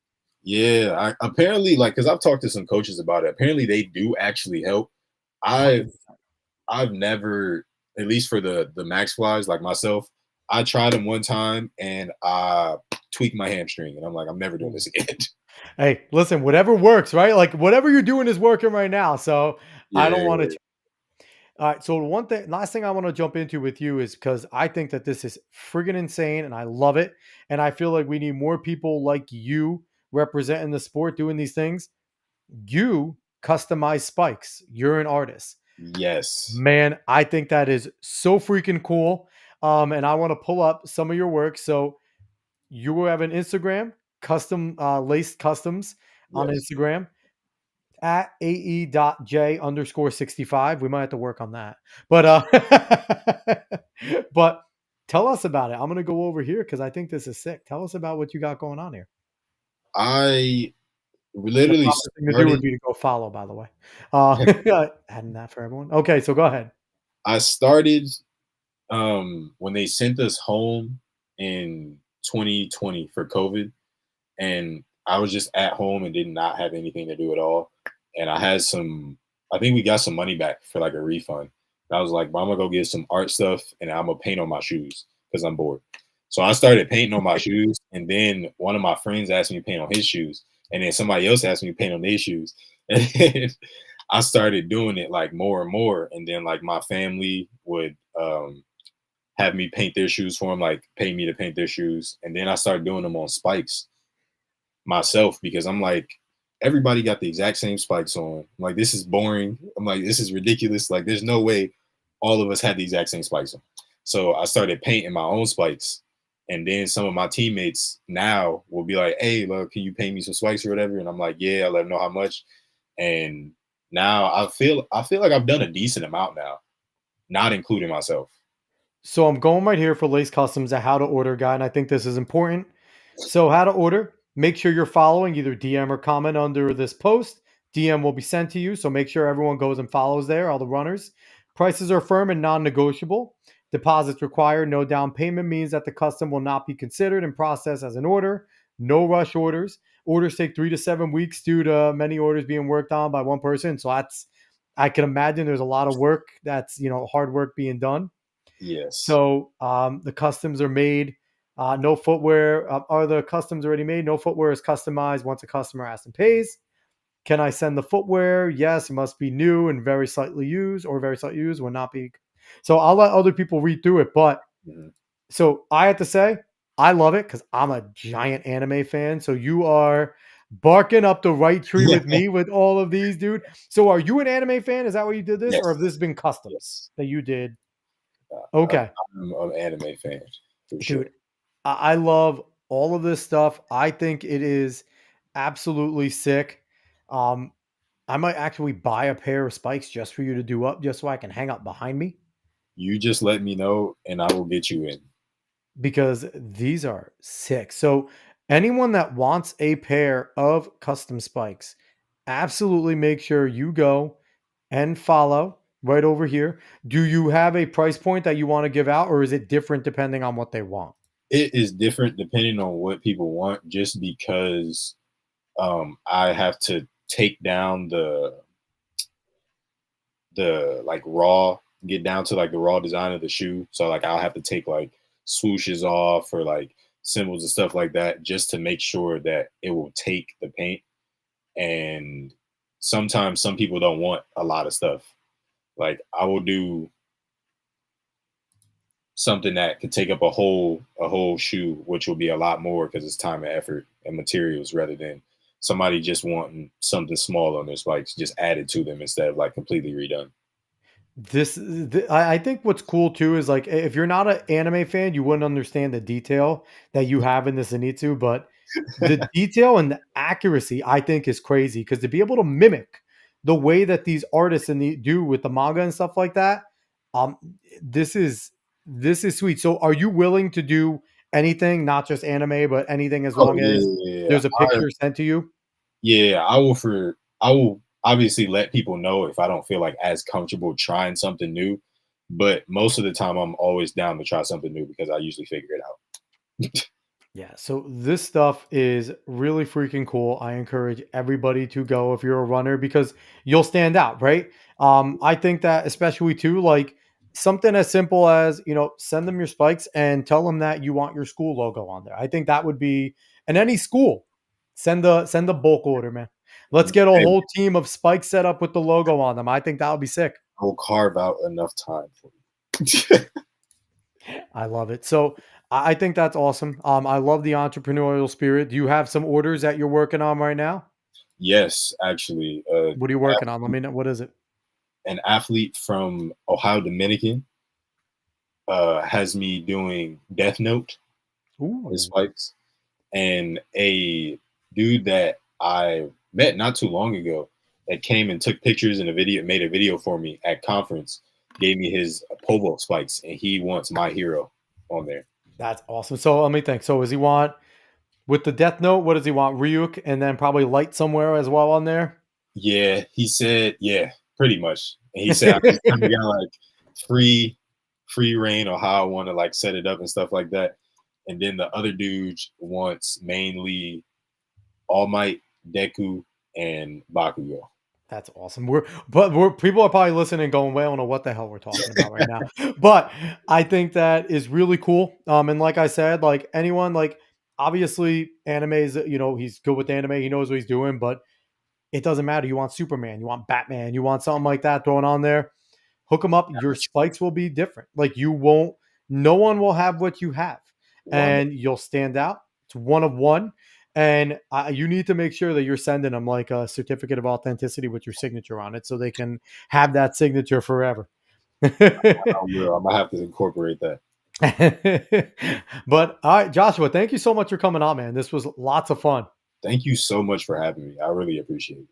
B: Yeah, apparently, like, because I've talked to some coaches about it. Apparently, they do actually help. I've
A: 100%.
B: I've never, at least for the max flies, like myself, I tried them one time and I tweaked my hamstring, and I'm like, I'm never doing
A: Ooh.
B: this again.
A: Hey, listen, whatever works, right? Like whatever you're doing is working right now. So I don't want
B: Yeah.
A: to. All right. So one thing, last thing I want to jump into with you is because I think that this is friggin' insane and I love it. And I feel like we need more people like you representing the sport doing these things. You customize spikes. You're an artist.
B: Yes.
A: Man, I think that is so freaking cool. And I want to pull up some of your work. So you have an Instagram, custom laced customs. on
B: Yes.
A: Instagram at ae.j_65. We might have to work on that. But but tell us about it. I'm gonna go over here because I think this is sick. Tell us about what you got going on here.
B: I
A: The
B: literally
A: proper thing to do would
B: started
A: be to go follow, by the way. Adding that for everyone. Okay, so go ahead.
B: I started when they sent us home in 2020 for COVID, and I was just at home and did not have anything to do at all. And I think we got some money back for like a refund. And I was like, "Well, I'm gonna go get some art stuff and I'm gonna paint on my shoes because I'm bored." So I started painting on my shoes, and then one of my friends asked me to paint on his shoes, and then somebody else asked me to paint on their shoes, and then I started doing it like more and more, and then like my family would have me paint their shoes for them, like pay me to paint their shoes, and then I started doing them on spikes myself because I'm like, everybody got the exact same spikes on. I'm like, this is boring. I'm like, this is ridiculous. Like, there's no way all of us had the exact same spikes on. So I started painting my own spikes. And then some of my teammates now will be like, hey, look, can you paint me some spikes or whatever? And I'm like, yeah, I let them know how much. And now I feel like I've done a decent amount now, not including myself.
A: So I'm going right here for Lace Customs, a how to order guide, and I think this is important. So how to order, make sure you're following either DM or comment under this post. DM will be sent to you, so make sure everyone goes and follows there, all the runners. Prices are firm and non-negotiable. Deposits required. No down payment means that the custom will not be considered and processed as an order. No rush orders. Orders take 3 to 7 weeks due to many orders being worked on by one person. So that's, I can imagine there's a lot of work that's, hard work being done.
B: Yes.
A: So the customs are made. No footwear. Are the customs already made? No footwear is customized once a customer asks and pays. Can I send the footwear? Yes, it must be new and very slightly used, or very slightly used will not be. So I'll let other people read through it. But
B: Mhm.
A: so I have to say, I love it because I'm a giant anime fan. So you are barking up the right tree with me with all of these, dude. So are you an anime fan? Is that why you did this? Or have
B: Yes.
A: this been customs
B: Yes.
A: that you did?
B: I'm,
A: Okay.
B: I'm an anime fan for sure.
A: Dude, I love all of this stuff. I think it is absolutely sick. Um, I might actually buy a pair of spikes just for you to do up, just so I can hang up behind me
B: You just let me know and I will get you in.
A: because these are sick. So, anyone that wants a pair of custom spikes, absolutely make sure you go and follow right over here. Do you have a price point that you want to give out, or is it different depending on what they want?
B: It is different depending on what people want, just because I have to take down the like raw, get down to like the raw design of the shoe. So like I'll have to take like swooshes off or like symbols and stuff like that just to make sure that it will take the paint. And sometimes some people don't want a lot of stuff. Like I will do something that could take up a whole shoe, which will be a lot more because it's time and effort and materials rather than somebody just wanting something small on their spikes, just added to them instead of like completely redone.
A: I think what's cool too is like if you're not an anime fan, you wouldn't understand the detail that you have in this Zenitsu, but the detail and the accuracy I think is crazy because to be able to mimic the way that these artists do with the manga and stuff like that, um, this is this is sweet. So, are you willing to do anything, not just anime, but anything as
B: Oh
A: long
B: yeah,
A: as
B: yeah, yeah.
A: there's a picture sent to you?
B: Yeah, I will obviously let people know if I don't feel like as comfortable trying something new. But most of the time I'm always down to try something new because I usually figure it out.
A: Yeah, so this stuff is really freaking cool. I encourage everybody to go if you're a runner because you'll stand out, right? I think that especially too, like something as simple as send them your spikes and tell them that you want your school logo on there. I think that would be, and any school, send the bulk order, man. Let's get a
B: Hey,
A: whole team of spikes set up with the logo on them. I think that would be sick.
B: I will carve out enough time for you.
A: I love it. So I think that's awesome. I love the entrepreneurial spirit. Do you have some orders that you're working on right now?
B: Yes, actually,
A: What are you working on? Let me know. What is it?
B: an athlete from Ohio Dominican has me doing Death Note on his
A: Ooh.
B: spikes, and a dude that I met not too long ago that came and took pictures and made a video for me at conference, gave me his pole spikes, and he wants My Hero on there.
A: That's awesome. So let me think. So does he want with the Death Note? What does he want? Ryuk and then probably Light somewhere as well on there.
B: Yeah, he said, yeah, pretty much. And he said I just kind of got like free reign on how I want to like set it up and stuff like that. And then the other dude wants mainly All Might, Deku, and Bakugo.
A: That's awesome. We're people are probably listening, going, "Well, I don't know what the hell we're talking about right now." But I think that is really cool. And like I said, like anyone, like obviously, anime is he's good with anime. He knows what he's doing, but it doesn't matter. You want Superman, you want Batman, you want something like that thrown on there. Hook them up. Your spikes will be different. Like you won't. No one will have what you have, and you'll stand out. It's one of one. And you need to make sure that you're sending them like a certificate of authenticity with your signature on it so they can have that signature forever.
B: I will. I'm gonna have to incorporate that.
A: But all right, Joshua, thank you so much for coming on, man. This was lots of fun.
B: Thank you so much for having me. I really appreciate it.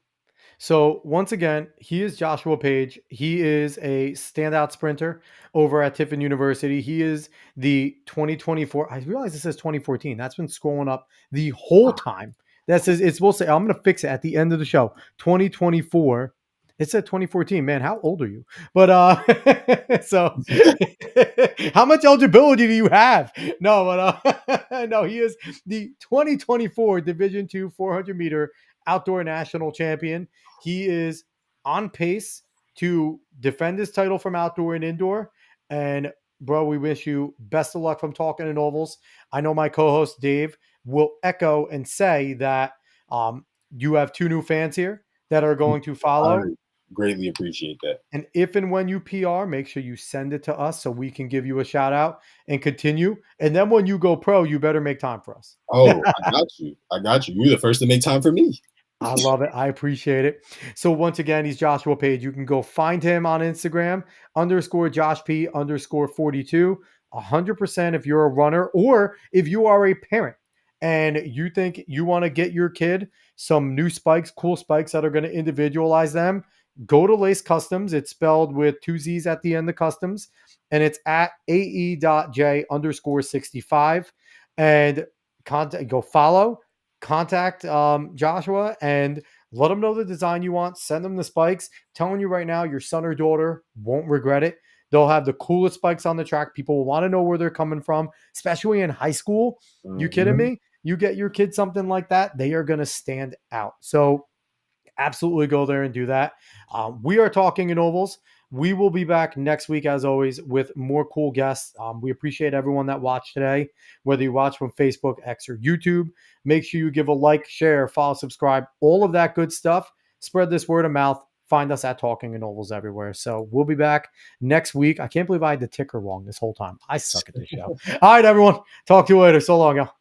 A: So once again, he is Joshua Page. He is a standout sprinter over at Tiffin University. He is the 2024. I realize it says 2014. That's been scrolling up the whole time. That says it's supposed to say, I'm going to fix it at the end of the show. 2024. It said 2014. Man, how old are you? But so how much eligibility do you have? No, but no, he is the 2024 Division II 400 meter outdoor national champion. He is on pace to defend his title from outdoor and indoor. And bro, we wish you best of luck from Talking in Ovals. I know my co-host Dave will echo and say that you have 2 new fans here that are going to follow.
B: I greatly appreciate that.
A: And if and when you PR, make sure you send it to us so we can give you a shout out and continue. And then when you go pro, you better make time for us.
B: Oh, I got you. I got you. You're the first to make time for me.
A: I love it. I appreciate it. So once again, he's Joshua Page. You can go find him on Instagram, _JoshP_42. 100% if you're a runner or if you are a parent and you think you want to get your kid some new spikes, cool spikes that are going to individualize them, go to Lace Customs. It's spelled with 2 Z's at the end of customs. And it's at ae.j_65. And go follow. Contact Joshua and let them know the design you want. Send them the spikes. I'm telling you right now, your son or daughter won't regret it. They'll have the coolest spikes on the track. People will want to know where they're coming from, especially in high school. You kidding me? You get your kid something like that, they are going to stand out. So absolutely go there and do that. We are Talking in Ovals. We will be back next week, as always, with more cool guests. We appreciate everyone that watched today, whether you watch from Facebook, X, or YouTube. Make sure you give a like, share, follow, subscribe, all of that good stuff. Spread this word of mouth. Find us at Talking in Ovals everywhere. So we'll be back next week. I can't believe I had the ticker wrong this whole time. I suck at this show. All right, everyone. Talk to you later. So long, y'all.